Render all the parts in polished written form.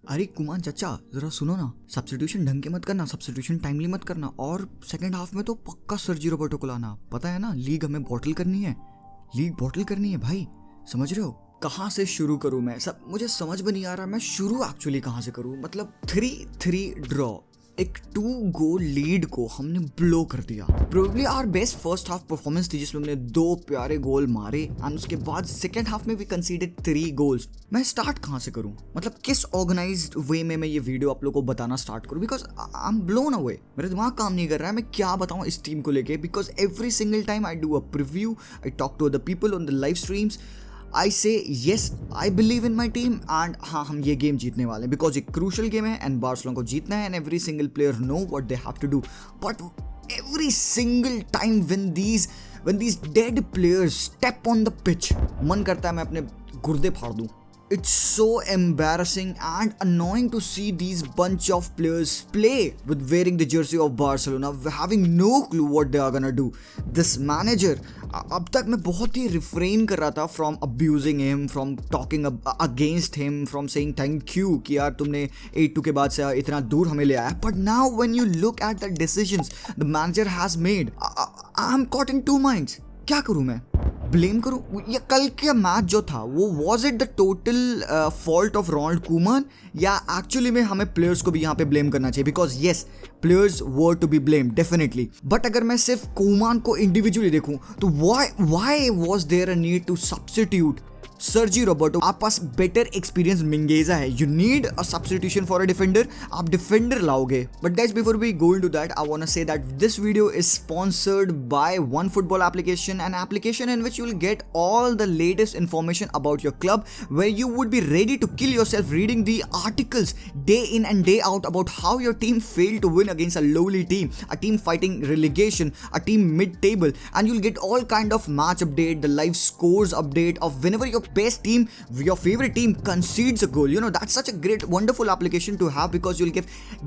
अरे कुमान चाचा जरा सुनो ना, सब्स्टिट्यूशन ढंग के मत करना, सब्स्टिट्यूशन टाइमली मत करना, और सेकंड हाफ में तो पक्का सर्जी रोबर्टो को लाना। पता है ना, लीग हमें बॉटल करनी है, लीग बॉटल करनी है भाई, समझ रहे हो। कहाँ से शुरू करूँ मैं, सब मुझे समझ में नहीं आ रहा मैं शुरू एक्चुअली कहाँ से करूँ। मतलब 3-3 ड्रॉ, एक 2 गोल लीड को हमने ब्लो कर दिया। Probably our best first half performance थी जिसमें हमने 2 प्यारे गोल मारे एंड उसके बाद सेकंड हाफ में वी कंसीडर्ड 3 गोल्स। मैं स्टार्ट कहाँ से करूँ, मतलब किस ऑर्गेनाइज्ड वे में मैं ये वीडियो आप लोगों को बताना स्टार्ट करूँ, because I am blown away. मेरा दिमाग काम नहीं कर रहा है, मैं क्या बताऊँ इस टीम को लेके, because every single time I do a preview, I talk to the people on the live streams, I say yes I believe in my team and हाँ हम ये गेम जीतने वाले हैं, बिकॉज एक क्रूशल गेम है एंड बार्सिलोना को जीतना है and every single player know what they have to do. But every single time when these dead players step on the pitch, मन करता है मैं अपने गुर्दे फाड़ दूं। It's so embarrassing and annoying to see these bunch of players play with wearing the jersey of Barcelona, having no clue what they are gonna do. This manager, अब तक मैं बहुत ही refrain कर रहा था from abusing him, from talking against him, from saying thank you कि यार तुमने 8-2 के बाद से इतना दूर हमें ले आया. But now when you look at the decisions the manager has made, I'm caught in two minds. क्या करूँ मैं? ब्लेम करूँ या कल का मैच जो था वो was it the total fault of Ronald Koeman, या एक्चुअली में हमें प्लेयर्स को भी यहाँ पे ब्लेम करना चाहिए, because yes players were to be blame definitely. But अगर मैं सिर्फ कूमन को इंडिविजुअली देखूँ तो why was there a need to substitute Sergi Roberto? आप पास बेटर एक्सपीरियंस मिंगेजा है, you need a substitution for a defender, आप डिफेंडर लाओगे। But guys before we go into that I want to say that this video is sponsored by one football application, an application in which you will get all the latest information about your club, where you would be ready to kill yourself reading the articles day in and day out about how your team failed to win against a lowly team, a team fighting relegation, a team mid-table, and you'll get all kind of match update, the live scores update of whenever your best team, your favorite team concedes a goal. You know, that's such a great wonderful application to have, because you'll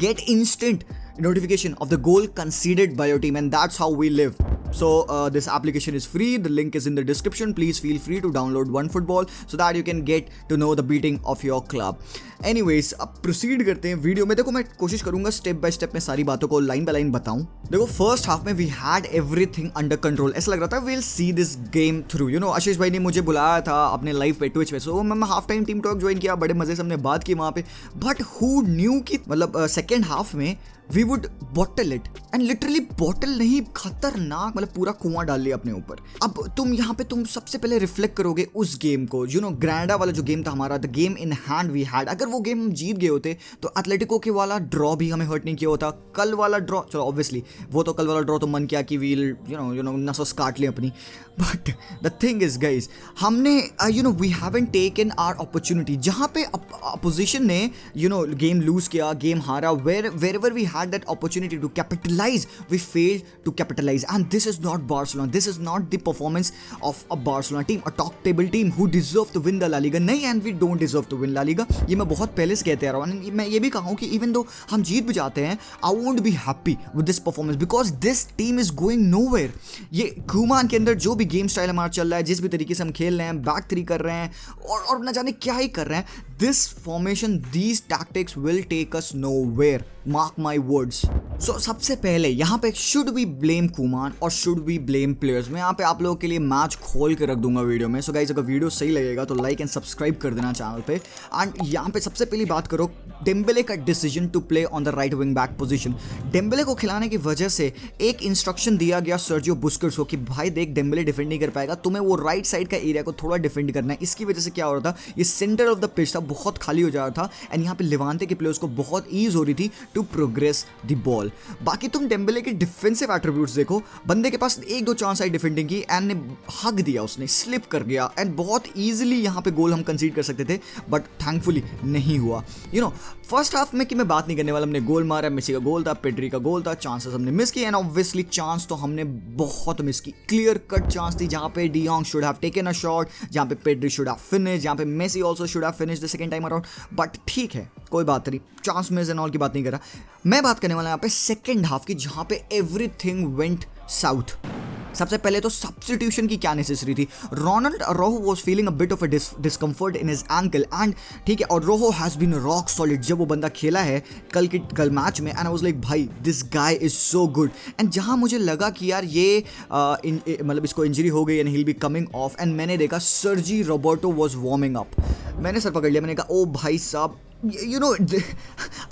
get instant notification of the goal conceded by your team, and that's how we live. So this application is free, the link is in the description. Please feel free to download OneFootball so that you can get to know the beating of your club. Anyways, अब proceed करते हैं video में। देखो मैं कोशिश करूंगा step by step में सारी बातों को लाइन बाय लाइन बताऊं। देखो फर्स्ट हाफ में we had everything under control, ऐसा लग रहा था will see this game through. You know Ashish भाई ने मुझे बुलाया था अपने लाइव पे ट्विच पे, सो मैं half time team talk join किया, बड़े मजे से हमने बात की वहाँ पे। बट हु न्यू कि मतलब सेकेंड हाफ में we would bottle it, and literally bottle नहीं, खतरनाक, मतलब पूरा कुआं डाल लिया अपने ऊपर। अब तुम यहाँ पे तुम सबसे पहले रिफ्लेक्ट करोगे उस गेम को, यू नो ग्रैंडा वाला जो गेम था हमारा, the game in hand we had, अगर वो गेम हम जीत गए होते तो एथलेटिको के वाला ड्रॉ भी हमें हर्ट नहीं किया होता। कल वाला ड्रॉ, चलो ऑब्वियसली वो तो कल वाला ड्रॉ तो मन किया कि वील यू नो नसों काट लें अपनी, but the thing is guys हमने you know we haven't taken our opportunity. जहाँ पे अपोजिशन ने यू नो गेम लूज किया, गेम हारा, wherever we had that opportunity to capitalize, we failed to capitalize, and this is not Barcelona, this is not the performance of a Barcelona team, a top table team who deserve to win the La Liga। नहीं, and we don't deserve to win La Liga, ये मैं बहुत पहले से कहते आ रहा हूँ। मैं ये भी कहा हूँ कि even though हम जीत भी जाते हैं, I won't be happy with this performance because this team is going nowhere। ये Koeman के अंदर जो भी गेम स्टाइल हमारा चल रहा है, जिस भी तरीके से हम खेल रहे हैं, बैक 3 कर रहे हैं और न जाने क्या ही कर रहे हैं, this formation, these tactics will take us nowhere, mark my words। So सबसे पहले यहाँ पे should we blame Koeman और should we blame players? मैं यहाँ पे आप लोगों के लिए मैच खोल के रख दूंगा वीडियो में। So guys अगर वीडियो सही लगेगा तो लाइक एंड सब्सक्राइब कर देना चैनल पे। एंड यहाँ पे सबसे पहली बात करो डेम्बेले का decision to play on the right wing back position. Dembele को खिलाने की वजह से एक इंस्ट्रक्शन दिया गया सर्जियो बुस्केट्स को कि भाई देख डेम्बेले डिफेंड नहीं कर पाएगा, तुम्हें वो राइट साइड का एरिया को थोड़ा डिफेंड करना है। इसकी वजह से क्या हो रहा था, ये सेंटर ऑफ द पिच था, बहुत खाली हो जा रहा था एंड यहाँ पे लिवांते के प्लेयर्स को बहुत ईज हो रही थी टू प्रोग्रेस द बॉल। बाकी तुम डेम्बेले के डिफेंसिव एट्रीब्यूट्स देखो, बंदे के पास 1-2 चांस आई डिफेंडिंग की एंड ने हक दिया, उसने स्लिप कर गया एंड बहुत ईजिली यहाँ पे गोल हम कंसीड कर सकते थे, बट थैंकफुली नहीं हुआ। यू नो फर्स्ट हाफ में कि मैं बात नहीं करने वाला, हमने गोल मारा, मेसी का गोल था, पेड्री का गोल था, चांसेस हमने मिस किए एंड ऑब्वियसली चांस तो हमने बहुत मिस की। क्लियर कट चांस थी जहाँ पे de Jong should have taken a shot, जहाँ पे पेड्री शुड हैव फिनिश, जहाँ पे Messi also should have finish the second time around, but ठीक है कोई बात नहीं, चांस मिस एंड ऑल की बात नहीं कर रहा। मैं बात करने वाला यहाँ पे सेकंड हाफ की, जहाँ पे एवरीथिंग वेंट साउथ। सबसे पहले तो सब्स्टिट्यूशन की क्या नेसेसरी थी। Ronald Araujo was feeling a bit of a discomfort in his ankle and ठीक है, और रोहो हैज बीन रॉक सॉलिड जब वो बंदा खेला है कल मैच में, एंड आई वाज लाइक भाई this guy is so good. And जहां मुझे लगा कि यार ये मतलब इसको इंजरी हो गई and he will be coming of, and मैंने देखा सर्जी रोबर्टो वाज वार्मिंग अप। मैंने सर पकड़ लिया, मैंने कहा ओ भाई साहब, you know,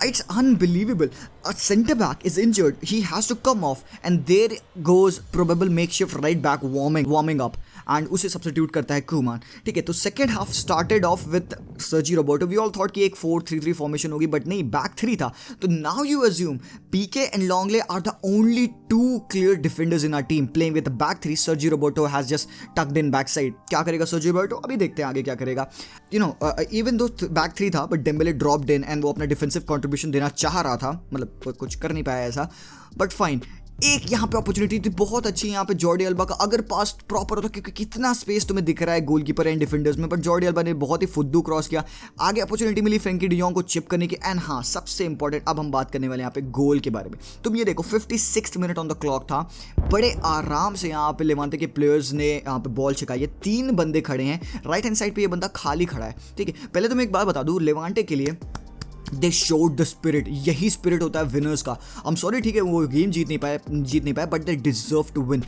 it's unbelievable. A center back is injured, he has to come off, and there goes probable makeshift right back warming up, and उसे सब्स्टिट्यूट करता है कुमान। ठीक है, तो second half started off with Sergi Roberto. We all thought कि एक 4-3-3 formation होगी, but नहीं, बैक थ्री था। तो now you assume Pique and Lenglet are the only two clear defenders in our team playing with the back three. Sergi Roberto has just tucked in back side. क्या करेगा सर्जी Roberto, अभी देखते हैं आगे क्या करेगा। You know, even though back three था, but Dembele dropped in and वो अपना डिफेंसिव कंट्रीब्यूशन देना चाह रहा था, मतलब कुछ कर नहीं पाया ऐसा, बट फाइन। एक यहाँ पे अपॉर्चुनिटी थी बहुत अच्छी यहाँ पे जॉर्डी अल्बा का, अगर पास प्रॉपर होता, क्योंकि कितना स्पेस तुम्हें दिख रहा है गोलकीपर एंड डिफेंडर्स में, बट जॉर्डी अल्बा ने बहुत ही फुद्दू क्रॉस किया। आगे अपॉर्चुनिटी मिली फ्रैंकी डियोंग को चिप करने की। एंड हाँ, सबसे इंपॉर्टेंट अब हम बात करने वाले यहाँ पे गोल के बारे में। तुम ये देखो 56 मिनट ऑन द क्लॉक था, बड़े आराम से यहाँ पे लेवांते के प्लेयर्स ने यहाँ पे बॉल छिकाई है। 3 बंदे खड़े हैं, राइट हैंड साइड पे ये बंदा खाली खड़ा है। ठीक है, पहले तो मैं एक बात बता दूँ, लेवांटे के लिए दे शोड द स्पिरिट, यही स्पिरिट होता है विनर्स का। आई एम सॉरी, ठीक है, वो गेम जीत नहीं पाए, but they deserve to win.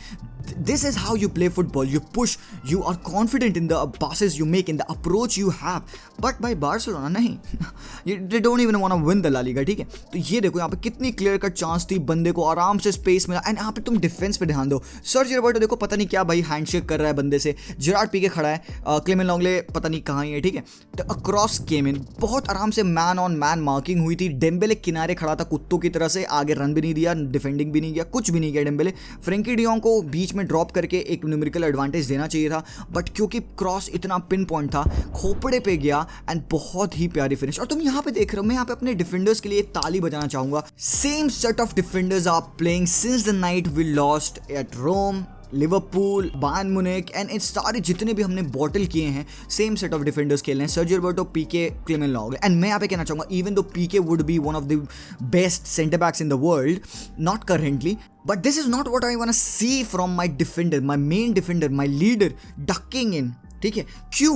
This is how you play football. You push, you are confident in the passes you make, in the approach you have. But by Barcelona नहीं, they don't even want to win the La Liga। ठीक है, तो ये देखो यहाँ पे कितनी clear cut chance थी, बंदे को आराम से स्पेस मिला। एंड यहाँ पे तुम डिफेंस पे ध्यान दो, सर्जी रोबर्टो देखो पता नहीं क्या भाई हैंडशेक कर रहा है बंदे से, जेरार्ड पीके खड़ा है, क्लेमेंट लॉन्गले पता नहीं कहाँ ही है। ठीक है, तो अक्रॉस केम इन, बहुत आराम से मैन ऑन मैन मार्किंग हुई थी। डेम्बेले किनारे खड़ा था कुत्तों की तरह से, आगे रन भी नहीं दिया, डिफेंडिंग भी नहीं किया, कुछ भी नहीं किया डेम्बेले। फ्रैंकी डियोंग को बीच में ड्रॉप करके एक न्यूमेरिकल एडवांटेज देना चाहिए था, बट क्योंकि क्रॉस इतना पिन पॉइंट था, खोपड़े पे गया एंड बहुत ही प्यारी फिनिश। और तुम यहाँ पे देख रहे हो, मैं यहाँ पे अपने डिफेंडर्स के लिए ताली बजाना चाहूंगा। Same set of defenders are playing since the night we lost at Rome, Liverpool, Bayern Munich and इन सारे जितने भी हमने बॉटल किए हैं, सेम सेट ऑफ डिफेंडर्स खेल रहे हैं, Sergi Roberto, Pique, Clement Lenglet. And मैं यहाँ पे कहना चाहूँगा, even though Pique would be one of the best centre backs in the world, not currently, but this is not what I want to see from my defender, my main defender, my leader ducking in। ठीक है, क्यों?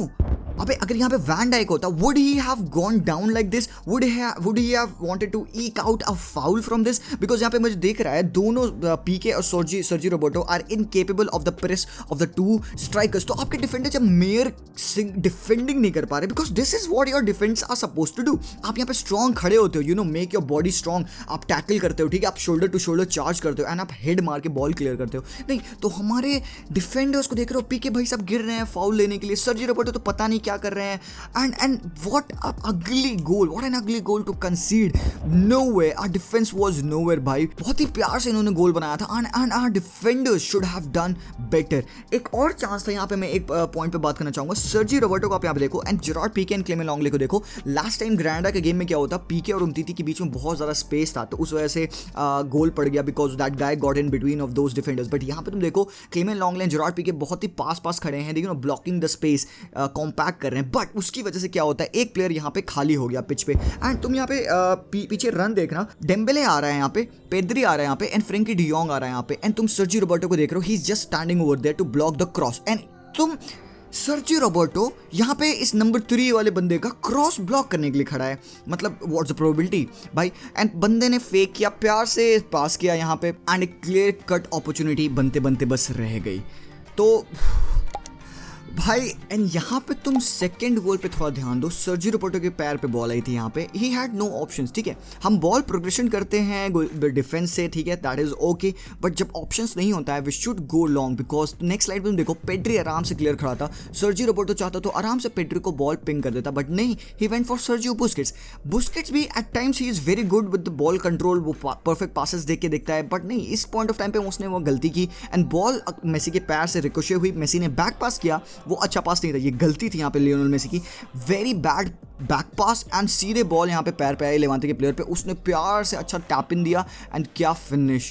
अबे अगर यहाँ पे van Dyke होता, would he have gone down like this? Would he have wanted to eke out a foul from this? Because यहाँ पे मुझे देख रहा है दोनों पीके और Sergi Roberto are incapable of the press of the two strikers. तो आपके डिफेंडर जब मेयर डिफेंडिंग नहीं कर पा रहे, because this is what your defence are suppose to do. आप यहाँ पे स्ट्रॉन्ग खड़े होते हो, you know, make your body strong, आप टैकल करते हो, ठीक है, आप शोल्डर टू शोल्डर चार्ज करते हो एंड आप हेड मार के बॉल क्लियर करते हो। नहीं तो हमारे डिफेंडर्स को देख रहे हो, पीके भाई सब गिर रहे हैं फाउल लेने के लिए, सर्जी रोबर्टो तो पता नहीं क्या कर रहे हैं। And what an ugly goal to concede. Nowhere, our defense was nowhere भाई, बहुत ही प्यार से इन्होंने गोल बनाया था and our defenders should have done better। एक और चांस था यहाँ पे, मैं एक पॉइंट पे बात करना चाहूंगा। सर्जी रोबर्टो को आप यहाँ पे देखो and Gerard Pique and Clement Lenglet को देखो। लास्ट टाइम ग्रैंडा के गेम में क्या होता, पीके और उमतीती के बीच में बहुत ज़्यादा स्पेस था, तो उस वजह से गोल पड़ गया because that guy got in between of those defenders. But यहाँ पे तुम देखो क्लेमेंट लॉन्गले एंड जेरार्ड पीके बहुत ही पास खड़े हैं, देखो ब्लॉकिंग द स्पेस, कॉम्पैक्ट कर रहे हैं, बट उसकी वजह से क्या होता है, एक प्लेयर यहाँ पे खाली हो गया पिच पे। एंड तुम यहाँ पे पीछे रन देखना, डेम्बेले आ रहा है यहाँ पे, पेद्री आ रहा है यहाँ पे एंड फ्रैंकी डियोंग आ रहा है यहाँ पे, एंड तुम सर्जी रोबर्टो को देख रहे हो, he is just standing over there to block the cross. And तुम सर्जी रोबर्टो यहाँ पे इस नंबर 3 वाले बंदे का क्रॉस ब्लॉक करने के लिए खड़ा है, मतलब व्हाट्स द प्रोबेबिलिटी भाई। एंड बंदे ने फेक किया, प्यार से पास किया यहाँ पे, एंड एक क्लियर कट अपॉर्चुनिटी बनते बनते बस रह गई। तो भाई एंड यहाँ पे तुम सेकंड गोल पे थोड़ा ध्यान दो, सर्जी रोबर्टो के पैर पे बॉल आई थी यहाँ पे, ही हैड नो ऑप्शंस। ठीक है, हम बॉल प्रोग्रेशन करते हैं डिफेंस से, ठीक है, दैट इज ओके, बट जब ऑप्शंस नहीं होता है we should go long, because next slide में तुम देखो पेड्री आराम से क्लियर खड़ा था, सर्जी रोबर्टो चाहता तो आराम से पेड्री को बॉल पिंग कर देता, बट नहीं, he went for Sergio Busquets भी at times he is very good with the ball control, वो परफेक्ट पासेस देख के देखता है, बट नहीं, इस पॉइंट ऑफ टाइम पे उसने वो गलती की एंड बॉल मेसी के पैर से रिकोशे हुई, मेसी ने बैक पास किया, वो अच्छा पास नहीं था, ये गलती थी यहाँ पे लियोनेल मेसी की, very bad back pass and सीधे बॉल यहाँ पे पैर पे आई लेवांते के प्लेयर पे, उसने प्यार से अच्छा टैप इन दिया एंड क्या फिनिश।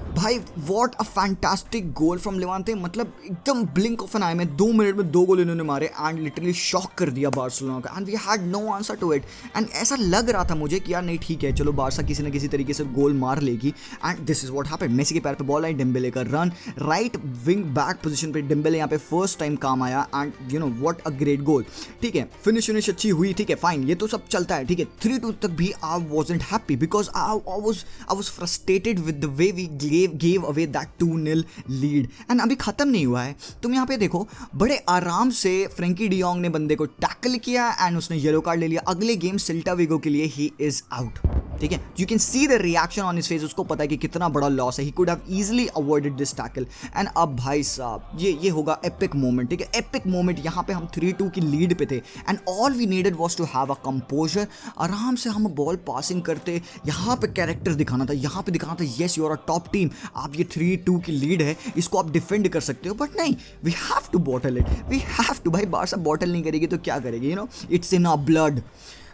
भाई what a fantastic goal from Levante, मतलब एकदम ब्लिंक ऑफ एन आई में 2 मिनट में 2 गोल इन्होंने मारे एंड लिटरली शॉक कर दिया बार्सिलोना का, and we had no answer to it. And ऐसा लग रहा था मुझे कि यार नहीं ठीक है, चलो बारसा किसी ना किसी तरीके से गोल मार लेगी, and this is what happened. Messi के पैर पे बॉल आई, डेम्बेले का run, right wing back position पे डेम्बेले यहाँ पे फर्स्ट टाइम काम आया, and you know what a great goal. ठीक है, फिनिश अच्छी हुई, ठीक है फाइन, ये तो सब चलता है, ठीक है। 3-2 तक भी I wasn't happy because I was frustrated with the way we gave away that 2-0 lead, and अभी खत्म नहीं हुआ है। तुम यहाँ पे देखो, बड़े आराम से फ्रेंकी डियोंग ने बंदे को टैकल किया एंड उसने येलो कार्ड ले लिया। अगले गेम सेल्टा विगो के लिए ही इज आउट, ठीक है। You can see the reaction on his face, उसको पता है कि कितना बड़ा लॉस है, he could have easily avoided this tackle. And अब भाई साहब ये होगा एपिक मोमेंट, ठीक है, एपिक मोमेंट। यहाँ पे हम 3-2 की लीड पे थे and all we needed was to have a composure. आराम से हम बॉल पासिंग करते, यहाँ पे कैरेक्टर दिखाना था, यहाँ पे दिखाना था yes you are a top team, आप ये 3-2 की लीड है, इसको आप डिफेंड कर सकते हो, बट नहीं, we have to bottle it, we have to. भाई बारसा बॉटल नहीं करेगी तो क्या करेगी, you know, it's in our blood.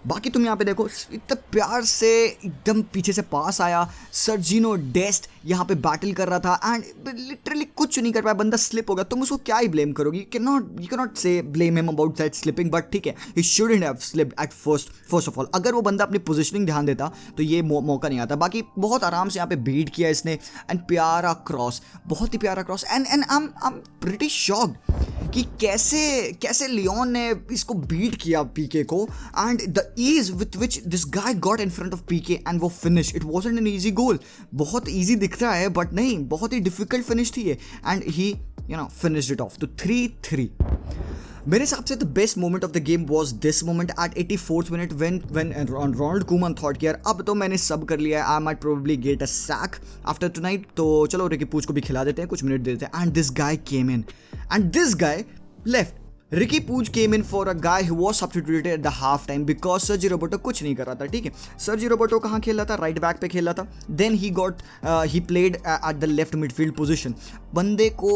बाकी तुम यहाँ पे देखो, इतना प्यार से एकदम पीछे से पास आया, सर्जिनो डेस्ट यहाँ पे बैटल कर रहा था एंड लिटरली कुछ नहीं कर पाया, बंदा स्लिप हो गया। तुम उसको क्या ही ब्लेम करोगी, you can not say blame him about that slipping, but ठीक है, he shouldn't have slipped at first of all. अगर वो बंदा अपनी पोजिशनिंग ध्यान देता तो ये मौका नहीं आता। बाकी बहुत आराम से यहाँ पे बीट किया इसने एंड प्यारा क्रॉस, बहुत ही प्यारा cross, and I am pretty shocked कि कैसे लियोन ने इसको बीट किया पीके को, and the ease with which this guy got in front of Pique and वो finish, it wasn't an easy goal. बहुत इजी दिख रहा है बट नहीं, बहुत ही डिफिकल्ट फिनिश थी ये, and he you know finished it off. तो 3-3 मेरे हिसाब से the best moment of the game was this moment at 84th minute when Ronald Koeman thought कि यार अब तो मैंने सब कर लिया है, I might probably get a sack after tonight, तो चलो रिकी पूछ को भी खिला देते हैं, कुछ मिनट दे देते हैं। And this guy came in and this guy left. Riqui Puig came in for a guy who was substituted at the half time because Sergi Roberto कुछ नहीं कर रहा था, ठीक है। सर्जी रोबर्टो कहाँ खेल रहा था, राइट बैक पे खेल रहा था, then he played at the left midfield position. बंदे को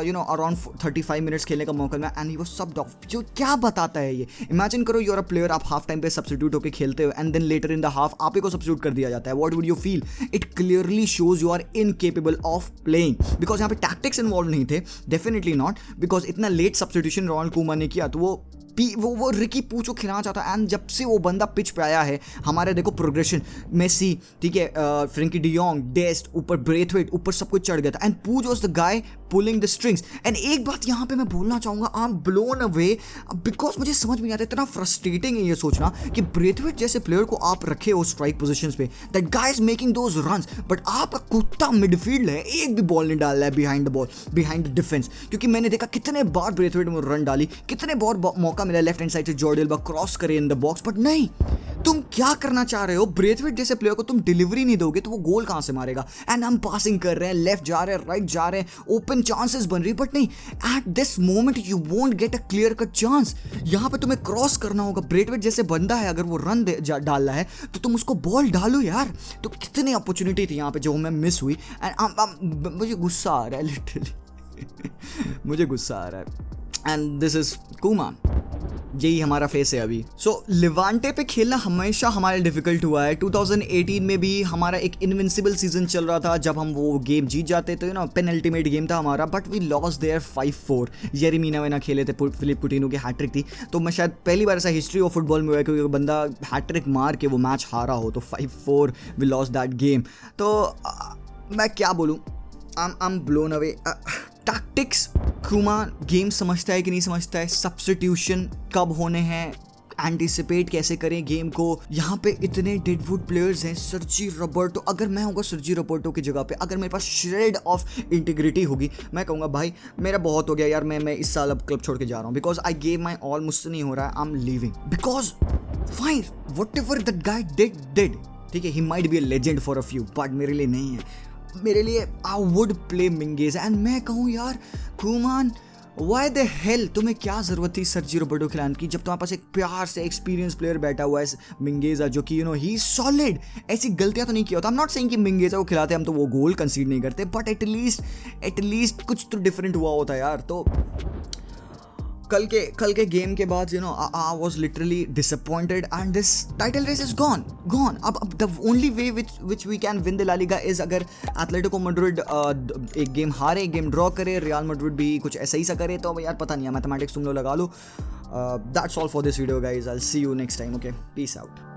यू नो अराउंड 35 मिनट्स खेलने का मौका मिला and he was subbed off. जो क्या बताता है ये, इमेजिन करो यू आर अ प्लेयर, आप हाफ टाइम पे सब्स्टिट्यूट होकर खेलते हो and then later in the half आप ही को सब्स्टिट्यूट कर दिया जाता है, what would you feel? It clearly shows you are incapable of playing, because यहाँ पे टैक्टिक्स इन्वॉल्व नहीं थे, डेफिनेटली नॉट, बिकॉज इतना लेट सब्स्टिट्यूशन रोनाल्ड कूमन ने किया तो वो रिकी पूछ को खिलाना चाहता। एंड जब से वो बंदा पिच पे आया है, हमारे देखो प्रोग्रेशन, मेसी, ठीक है, फ्रेंकी डियोंग, डेस्ट, ऊपर ब्रेथवेट, ऊपर सब कुछ चढ़ गया था एंड पूज was the guy pulling the strings. And एक बात यहाँ पे मैं बोलना चाहूँगा, आई एम ब्लोन अवे बिकॉज मुझे समझ में नहीं आता, इतना फ्रस्ट्रेटिंग है ये सोचना कि ब्रेथवेट जैसे प्लेयर को आप रखे हो स्ट्राइक पोजिशन पे, that guy is making those runs, but आपका कुत्ता मिडफील्ड है, एक भी बॉल नहीं डाल रहा है behind the ball, behind the defence. क्योंकि मैंने देखा कितने बार ब्रेथवेट में रन डाली, कितने बार मौका मिला लेफ्ट हैंड साइड से जॉर्डी अल्बा क्रॉस करे इन द बॉक्स, बट नहीं, तुम क्या करना चाह रहे हो? ब्रेथवेट जैसे प्लेयर को तुम डिलीवरी नहीं दोगे तो वो गोल कहां से मारेगा? एंड हम पासिंग कर रहे हैं, लेफ्ट जा रहे हैं, राइट जा रहे हैं, ओपन चांसेस बन रही, बट नहीं, at this moment you won't get a clear cut chance. यहां पे तुम्हें क्रॉस करना होगा। ब्रेथवेट जैसे बंदा है, अगर वो रन डाल रहा है तो तुम उसको बॉल डालो यार। तो कितनी अपॉर्चुनिटी थी यहाँ पे जो हमें मिस हुई, एंड मुझे गुस्सा आ रहा है लिटरली मुझे गुस्सा आ रहा है। एंड दिस इज कूमान, यही हमारा फेस है अभी। सो लिवांटे पे खेलना हमेशा हमारे डिफिकल्ट हुआ है। 2018 में भी हमारा एक इनविंसिबल सीजन चल रहा था जब हम वो गेम जीत जाते थे ना, पेनल्टीमेट गेम था हमारा, बट वी लॉस्ट देयर 5-4। येरेमिना वेना खेले थे, फिलिप कुटिनो की हैट्रिक थी, तो मैं शायद पहली बार ऐसा हिस्ट्री ऑफ फुटबॉल में हुआ है कि बंदा हैट्रिक मार के वो मैच हारा हो, तो 5-4 वी लॉस्ट दैट गेम। तो मैं क्या बोलूँ, I am blown away. Tactics, Koeman game समझता है कि नहीं समझता है, सब्स्टिट्यूशन कब होने हैं, एंटिसिपेट कैसे करें गेम को। यहाँ पे इतने डेडवुड प्लेयर्स हैं, सर्जी रोबर्टो, अगर मैं होगा सर्जी रोबर्टो की जगह पे, अगर मेरे पास श्रेड ऑफ इंटीग्रिटी होगी, मैं कहूँगा भाई मेरा बहुत हो गया यार, मैं इस साल अब क्लब छोड़ के जा रहा हूँ, because I gave my all, मुझसे नहीं हो रहा है, I am leaving, because fine whatever that guy did, ठीक है, he might be a legend for a few, but मेरे लिए नहीं है। मेरे लिए आई वुड प्ले मिंगेज, एंड मैं कहूँ यार कूमान, वाई द हेल, तुम्हें क्या जरूरत थी सर्जी रोबर्टो खिलाने की, जब तुम्हारे पास एक प्यार से एक्सपीरियंस प्लेयर बैठा हुआ है मिंगेजा, जो कि यू नो ही सॉलिड, ऐसी गलतियां तो नहीं किया होता। आई एम नॉट सेइंग कि मिंगेजा को खिलाते हम तो वो गोल कंसीड नहीं करते, बट एटलीस्ट कुछ तो डिफरेंट हुआ होता यार। तो कल के गेम के बाद you know I was literally disappointed and this title race is gone. अब the only way which we can win the La Liga is अगर एटलेटिको मैड्रिड एक गेम हारे, एक गेम ड्रॉ करे, रियल मैड्रिड भी कुछ ऐसा ही सा करे. तो यार पता नहीं है, मैथमेटिक्स तुम लोग लगा लो. That's all for this video guys. I'll see you next time. Okay, peace out.